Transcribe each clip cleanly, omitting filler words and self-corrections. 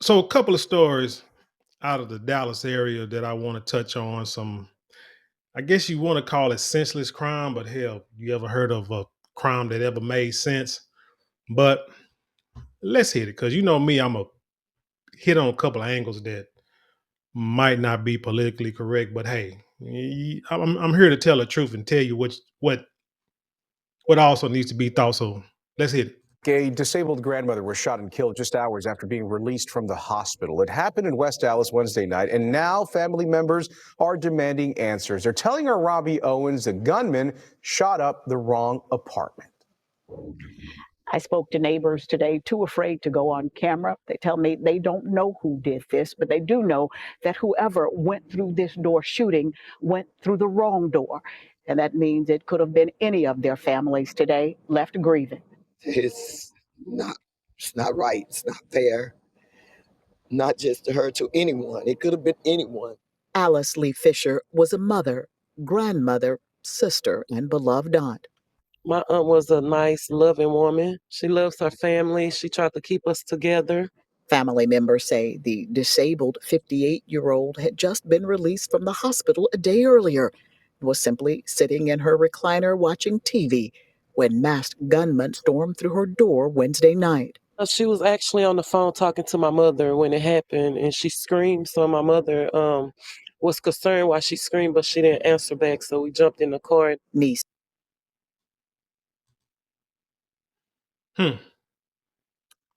So a couple of stories out of the Dallas area that I want to touch on. Some, I guess you want to call it senseless crime, but hell, you ever heard of a crime that ever made sense? But let's hit it because you know me, I'm a hit on a couple of angles that might not be politically correct. But hey, I'm here to tell the truth and tell you what also needs to be thought. So let's hit it. A disabled grandmother was shot and killed just hours after being released from the hospital. It happened in West Dallas Wednesday night, and now family members are demanding answers. They're telling our Robbie Owens the gunman shot up the wrong apartment. I spoke to neighbors today, too afraid to go on camera. They tell me they don't know who did this, but they do know that whoever went through this door shooting went through the wrong door. And that means it could have been any of their families today left grieving. It's not, it's not right. It's not fair. Not just to her, to anyone. It could have been anyone. Alice Lee Fisher was a mother, grandmother, sister, and beloved aunt. My aunt was a nice, loving woman. She loves her family. She tried to keep us together. Family members say the disabled 58-year-old had just been released from the hospital a day earlier and was simply sitting in her recliner watching TV when masked gunmen stormed through her door Wednesday night. She was actually on the phone talking to my mother when it happened, and she screamed. So my mother was concerned why she screamed, but she didn't answer back. So we jumped in the car. Niece. Hmm.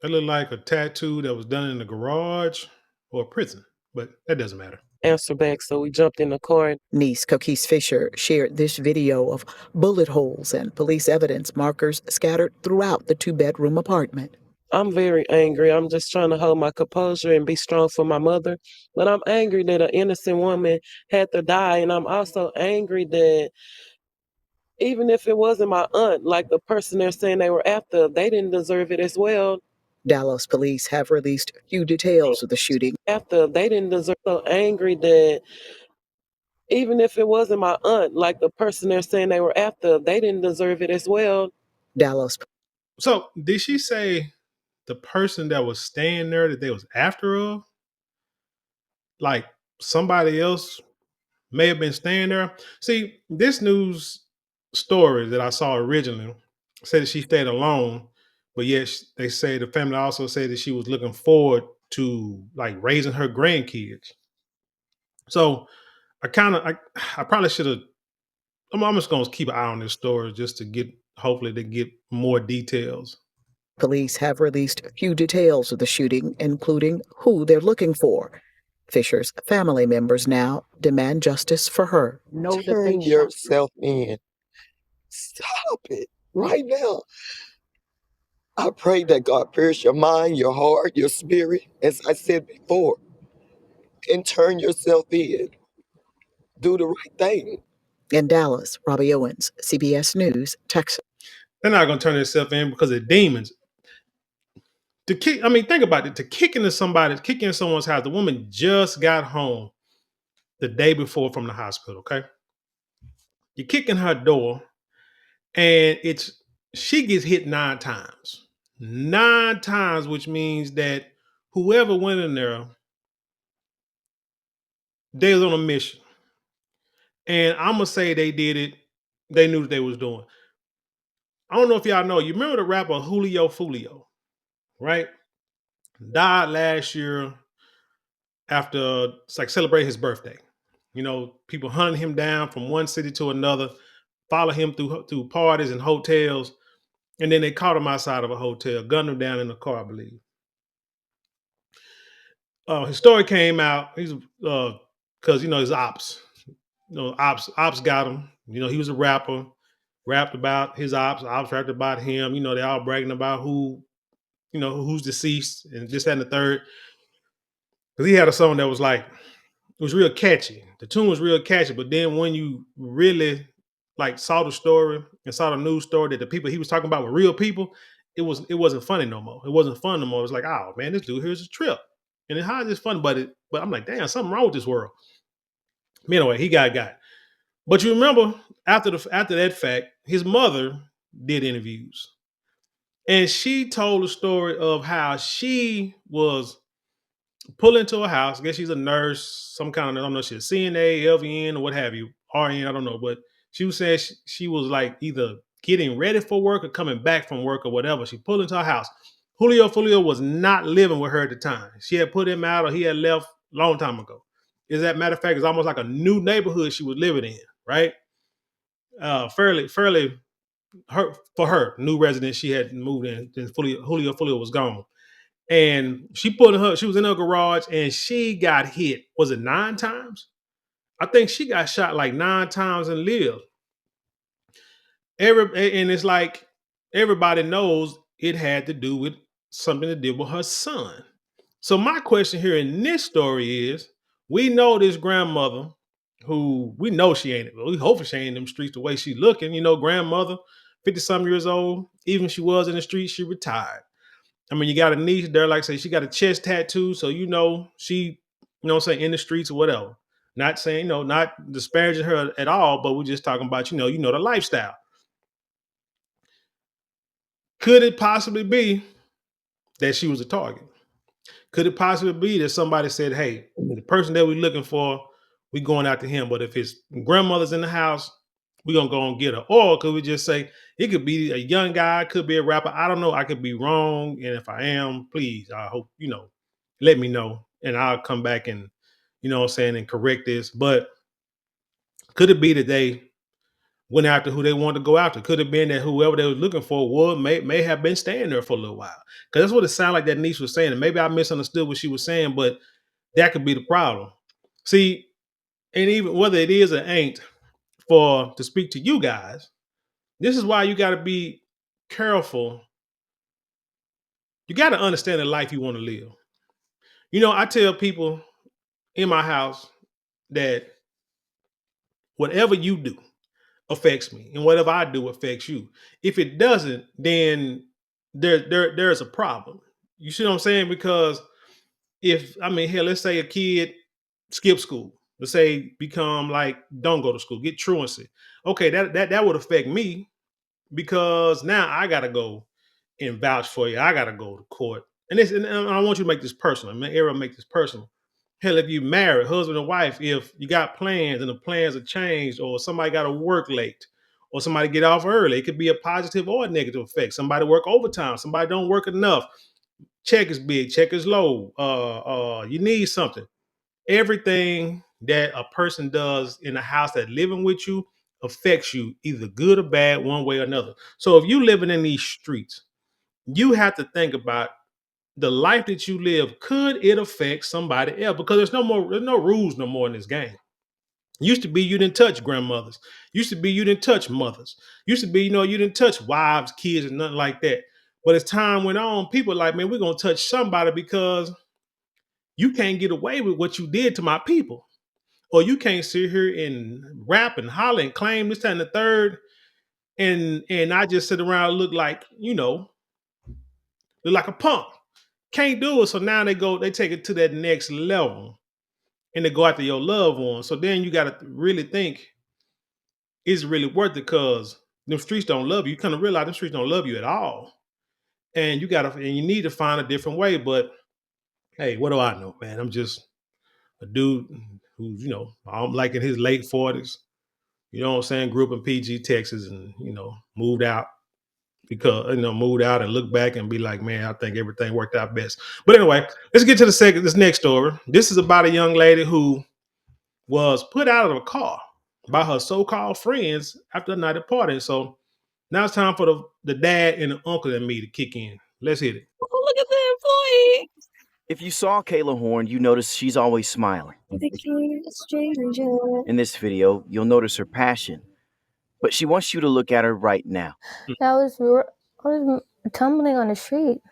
That looked like a tattoo that was done in the garage or a prison, but that doesn't matter. Answer back, so we jumped in the car. Niece Coquise Fisher shared this video of bullet holes and police evidence markers scattered throughout the two-bedroom apartment. I'm very angry. I'm just trying to hold my composure and be strong for my mother. But I'm angry that an innocent woman had to die. And I'm also angry that even if it wasn't my aunt, like the person they're saying they were after, they didn't deserve it as well. Dallas police have released few details of the shooting. After they didn't deserve, so angry that even if it wasn't my aunt, like the person they're saying they were after, they didn't deserve it as well. Dallas. So did she say the person that was staying there that they was after her? Like somebody else may have been staying there. See, this news story that I saw originally said that she stayed alone, but yet they say the family also said that she was looking forward to like raising her grandkids. So I probably should have. I'm just gonna keep an eye on this story just to get hopefully to get more details. Police have released few details of the shooting, including who they're looking for. Fisher's family members now demand justice for her. Turn yourself in. Stop it right now. I pray that God pierce your mind, your heart, your spirit, as I said before, and turn yourself in. Do the right thing. In Dallas, Robbie Owens, CBS News, Texas. They're not gonna turn themselves in because they're demons. To kick, I mean, think about it. To kick into someone's house. The woman just got home the day before from the hospital. Okay, you kick in her door, and she gets hit 9 times. 9 times, which means that whoever went in there, they was on a mission. And I'm gonna say they did it. They knew what they was doing. I don't know if y'all know. You remember the rapper Julio Fulio, right? Died last year after it's like celebrating his birthday. You know, people hunting him down from one city to another, follow him through parties and hotels, and then they caught him outside of a hotel, gunned him down in the car, I believe. His story came out. He's because his ops. Ops got him. He was a rapper, rapped about his ops rapped about him. They all bragging about who's deceased and this, that, and the third. Because he had a song that was like, it was real catchy. The tune was real catchy, but then when you really like saw the story and saw the news story that the people he was talking about were real people, it wasn't funny no more. It wasn't fun no more. It was like, oh man, this dude here's a trip. And how is this fun? But I'm like, damn, something wrong with this world. Anyway, he got. But you remember after that fact, his mother did interviews. And she told the story of how she was pull into a house. I guess she's a nurse, some kind of, I don't know, she's a CNA, LVN, or what have you, RN, I don't know. But she was saying she was like either getting ready for work or coming back from work or whatever. She pulled into her house. Julio was not living with her at the time. She had put him out or he had left a long time ago. Is that matter of fact, it's almost like a new neighborhood she was living in, right? Fairly her for her new residence she had moved in. Then Julio was gone. And she was in her garage and she got hit. Was it 9 times? I think she got shot like 9 times and lived. And it's like everybody knows it had to do with something to do with her son. So my question here in this story is, we know this grandmother who we know she ain't, we hope she ain't in them streets the way she looking, grandmother, 50 some years old, even if she was in the streets, she retired. I mean, you got a niece there, like I say, she got a chest tattoo, so she, what I'm saying, in the streets or whatever. Not saying, not disparaging her at all, but we're just talking about, the lifestyle. Could it possibly be that she was a target? Could it possibly be that somebody said, hey, the person that we're looking for, we going after him. But if his grandmother's in the house, we're going to go and get her. Or could we just say, it could be a young guy, could be a rapper. I don't know. I could be wrong. And if I am, please, I hope, let me know. And I'll come back and, and correct this. But could it be that they went after who they wanted to go after? Could have been that whoever they was looking for may have been staying there for a little while. Because that's what it sounded like that niece was saying. And maybe I misunderstood what she was saying, but that could be the problem. See, and even whether it is or ain't, to speak to you guys, this is why you got to be careful. You got to understand the life you want to live. I tell people in my house that whatever you do affects me, and whatever I do affects you. If it doesn't, then there's a problem. You see what I'm saying? Because hell, let's say a kid skip school. Let's say become like don't go to school, get truancy. Okay, that would affect me because now I gotta go and vouch for you. I gotta go to court. And I want you to make this personal. Make this personal. Hell, if you married, husband and wife, if you got plans and the plans are changed, or somebody got to work late, or somebody get off early, it could be a positive or a negative effect. Somebody work overtime, somebody don't work enough. Check is big, check is low. You need something. Everything that a person does in the house that living with you affects you either good or bad, one way or another. So if you living in these streets, you have to think about the life that you live. Could it affect somebody else? Because there's no rules no more in this game. Used to be you didn't touch grandmothers. Used to be you didn't touch mothers. Used to be, you didn't touch wives, kids, and nothing like that. But as time went on, people are like, man, we're gonna touch somebody because you can't get away with what you did to my people. Or you can't sit here and rap and holler and claim this, that, and the third. And I just sit around and look like, look like a punk. Can't do it. So now they take it to that next level and they go after your loved one. So then you got to really think, is it really worth it? Because them streets don't love you. You kind of realize them streets don't love you at all. And you need to find a different way. But hey, what do I know, man? I'm just a dude who's, I'm like in his late 40s. You know what I'm saying? Grew up in PG, Texas, and moved out because moved out and look back and be like, man, I think everything worked out best. But anyway, let's get to this next story. This is about a young lady who was put out of a car by her so-called friends after a night of partying. So now it's time for the dad and the uncle and me to kick in. Let's hit it. Oh, look at the employee. If you saw Kayla Horn, you notice she's always smiling. In this video, you'll notice her passion, but she wants you to look at her right now. I was tumbling on the street.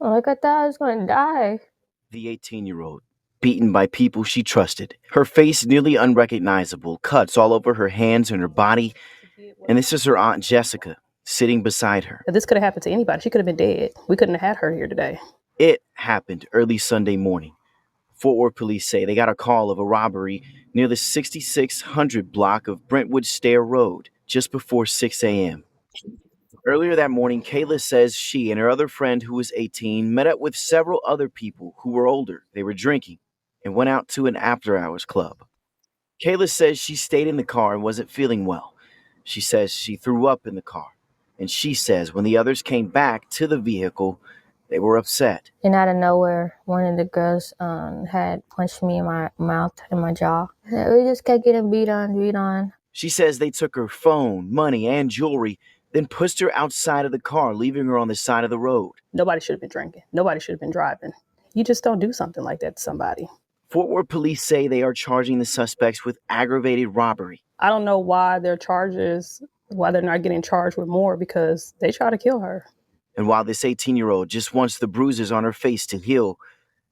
Like I thought I was going to die. The 18-year-old, beaten by people she trusted. Her face nearly unrecognizable, cuts all over her hands and her body. And this is her Aunt Jessica, sitting beside her. This could have happened to anybody. She could have been dead. We couldn't have had her here today. It happened early Sunday morning. Fort Worth police say they got a call of a robbery near the 6600 block of Brentwood Stair Road just before 6 a.m. Earlier that morning, Kayla says she and her other friend, who was 18, met up with several other people who were older. They were drinking and went out to an after-hours club. Kayla says she stayed in the car and wasn't feeling well. She says she threw up in the car. And she says when the others came back to the vehicle, they were upset. And out of nowhere, one of the girls had punched me in my mouth and my jaw. We just kept getting beat on. She says they took her phone, money, and jewelry, then pushed her outside of the car, leaving her on the side of the road. Nobody should have been drinking. Nobody should have been driving. You just don't do something like that to somebody. Fort Worth police say they are charging the suspects with aggravated robbery. I don't know why they're not getting charged with more, because they try to kill her. And while this 18-year-old just wants the bruises on her face to heal,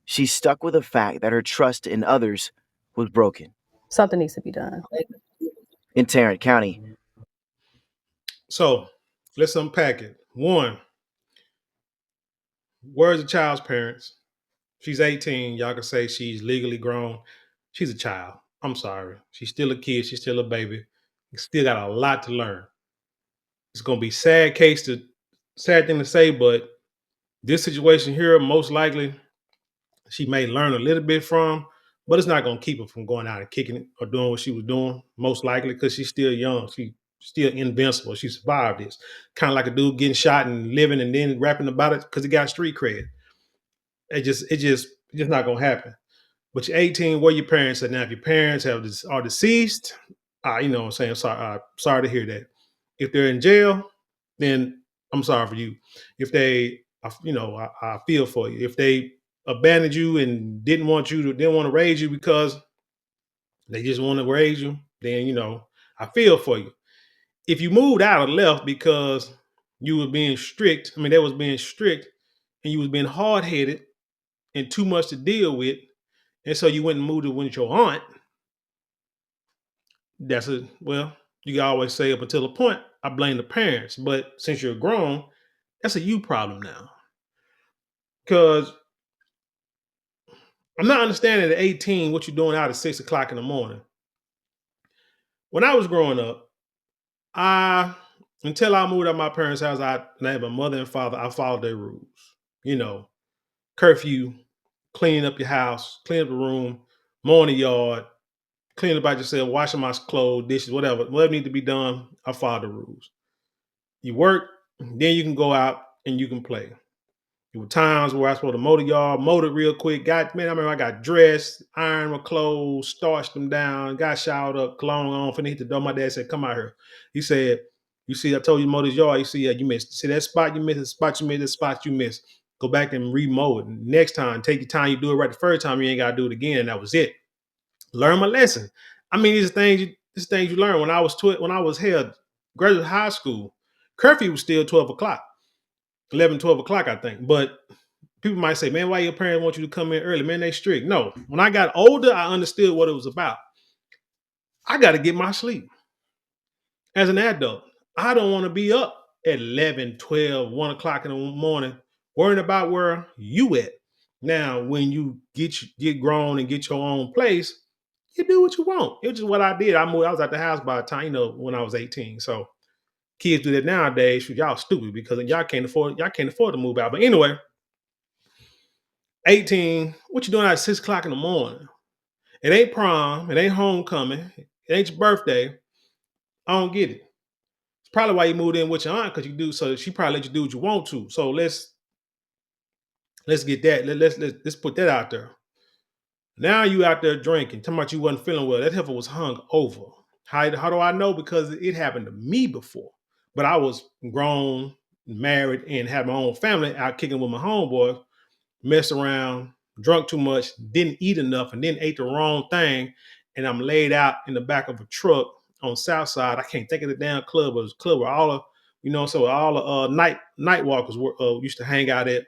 she's stuck with the fact that her trust in others was broken. Something needs to be done. In Tarrant County. So let's unpack it. One, where's the child's parents? She's 18. Y'all can say she's legally grown. She's a child. I'm sorry. She's still a kid. She's still a baby. Still got a lot to learn. It's gonna be sad thing to say, but this situation here, most likely, she may learn a little bit from, but it's not gonna keep her from going out and kicking it or doing what she was doing, most likely, because she's still young. She's still invincible. She survived this. Kind of like a dude getting shot and living and then rapping about it because he got street cred. It's just not gonna happen. But you're 18, where your parents are now. If your parents are deceased, you know what I'm saying? Sorry to hear that. If they're in jail, then I'm sorry for you. If they, I feel for you. If they abandoned you and didn't want to raise you because they just want to raise you, then, I feel for you. If you moved out or left because you were being strict, they was being strict and you was being hard headed and too much to deal with, and so you went and moved in with your aunt, you can always say up until a point, I blame the parents. But since you're grown, that's a you problem now. Because I'm not understanding at 18 what you're doing out at 6 o'clock in the morning. When I was growing up, until I moved out of my parents' house, I had my mother and father, I followed their rules. Curfew, cleaning up your house, clean up the room, mowing the yard, clean about yourself, washing my clothes, dishes, whatever need to be done. I follow the rules. You work, then you can go out and you can play. There were times where I was supposed to mow the yard, mowed it real quick. I remember I got dressed, ironed my clothes, starched them down, got showered up, cologne on, finna hit the door. My dad said, "Come out here." He said, "You see, I told you to mow this yard. You see, you missed. See that spot you missed, the spot you missed, the spot you missed. Go back and re-mow it. Next time, take your time. You do it right the first time. You ain't got to do it again." And that was it. Learn my lesson. These things you learn. When I was here, graduate high school, curfew was still 12 o'clock, 11, 12 o'clock, I think. But people might say, "Man, why your parents want you to come in early?" Man, they strict. No, when I got older, I understood what it was about. I got to get my sleep. As an adult, I don't want to be up at 11, 12, 1 o'clock in the morning worrying about where you at. Now, when you get grown and get your own place, you do what you want. It was just what I did. I was at the house by the time, when I was 18. So kids do that nowadays. Y'all stupid because y'all can't afford to move out. But anyway, 18, what you doing at 6 o'clock in the morning? It ain't prom, it ain't homecoming, it ain't your birthday. I don't get it. It's probably why you moved in with your aunt, because you do, so she probably let you do what you want to. So let's get that. Let's put that out there. Now you out there drinking, talking about you wasn't feeling well. That heifer was hung over. How do I know? Because it happened to me before. But I was grown, married, and had my own family, out kicking with my homeboys, messed around, drunk too much, didn't eat enough, and then ate the wrong thing. And I'm laid out in the back of a truck on South Side. I can't think of the damn club, but it was a club where all the night walkers used to hang out at.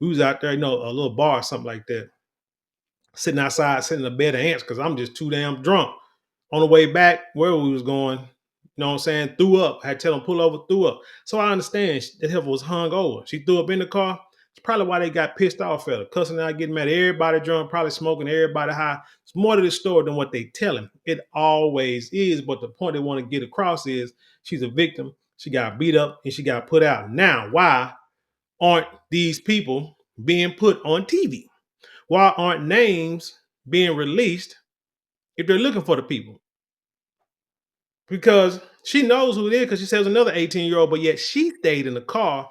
We was out there, a little bar or something like that. Sitting outside, sitting in a bed of ants because I'm just too damn drunk. On the way back, where we was going, threw up. I had to tell them pull over, threw up. So I understand that heifer was hung over. She threw up in the car. It's probably why they got pissed off at her. Cussing out, getting mad. Everybody drunk, probably smoking, everybody high. It's more to the story than what they tell him. It always is, but the point they want to get across is she's a victim She got beat up and she got put out. Now, why aren't these people being put on TV? Why aren't names being released if they're looking for the people? Because she knows who it is because she says another 18-year-old, but yet she stayed in the car.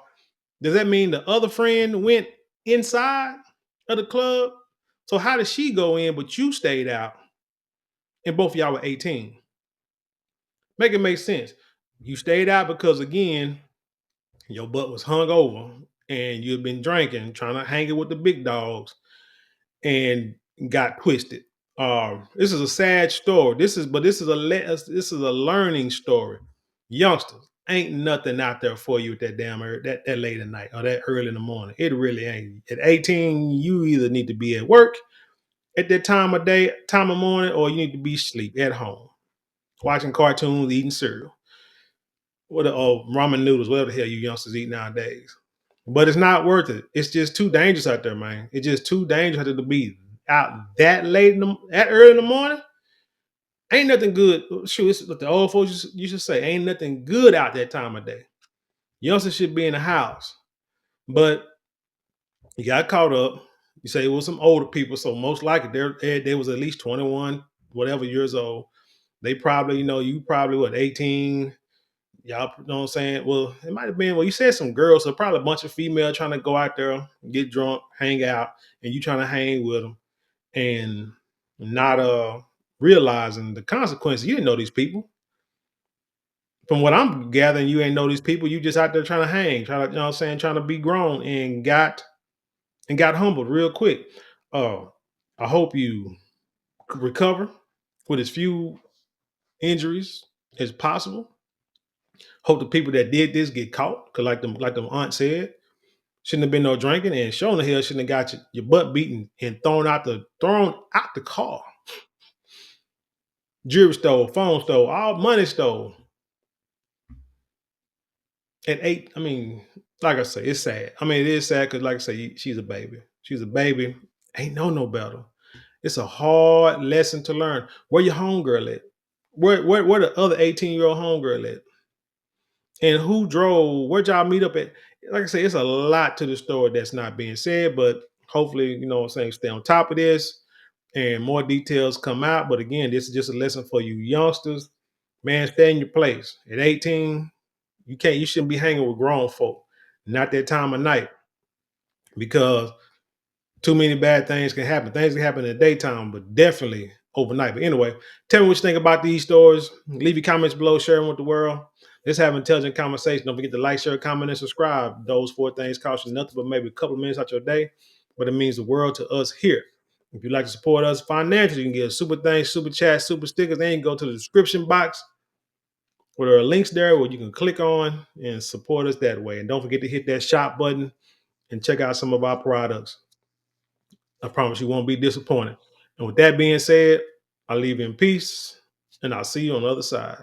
Does that mean the other friend went inside of the club? So how did she go in, but you stayed out and both of y'all were 18? Make it make sense. You stayed out because, again, your butt was hung over and you'd been drinking, trying to hang it with the big dogs, and got twisted. This is a sad story. This is a learning story. Youngsters, ain't nothing out there for you at that damn that late at night or that early in the morning. It really ain't. At 18, you either need to be at work at that time of day, time of morning, or you need to be asleep at home, watching cartoons, eating cereal, what ramen noodles, whatever the hell you youngsters eat nowadays. But it's not worth it. It's just too dangerous out there, man. It's just too dangerous to be out that late, that early in the morning. Ain't nothing good. Shoot, it's what the old folks used to say. Ain't nothing good out that time of day. Youngsters should be in the house. But you got caught up. You say it was some older people, so most likely they was at least 21, whatever years old. They probably, you probably what, 18. Y'all know what I'm saying? Well, it might have been, you said some girls, so probably a bunch of female trying to go out there, get drunk, hang out, and you trying to hang with them and not realizing the consequences. You didn't know these people. From what I'm gathering, you ain't know these people. You just out there trying to hang, trying to be grown, and got humbled real quick. I hope you recover with as few injuries as possible. Hope the people that did this get caught, because like them aunt said, shouldn't have been no drinking, and showing the hell shouldn't have got your butt beaten and thrown out the car. Jewelry stole, phone stole, all money stole. At 8, I mean, like I say, it's sad. I mean, it is sad because, like I say, she's a baby. She's a baby. Ain't no better. It's a hard lesson to learn. Where your homegirl at? Where the other 18-year-old homegirl at? And who drove? Where'd y'all meet up at? Like I say, it's a lot to the story that's not being said, but hopefully, stay on top of this and more details come out. But again, this is just a lesson for you youngsters. Man, stay in your place. At 18, you shouldn't be hanging with grown folk. Not that time of night. Because too many bad things can happen. Things can happen in the daytime, but definitely overnight. But anyway, tell me what you think about these stories. Leave your comments below, share them with the world. Let's have intelligent conversation. Don't forget to like, share, comment, and subscribe. Those 4 things cost you nothing but maybe a couple of minutes out your day, but it means the world to us here. If you'd like to support us financially, you can get super thanks, super chat, super stickers. Then you can go to the description box where there are links there where you can click on and support us that way. And don't forget to hit that shop button and check out some of our products. I promise you won't be disappointed. And with that being said, I'll leave you in peace, and I'll see you on the other side.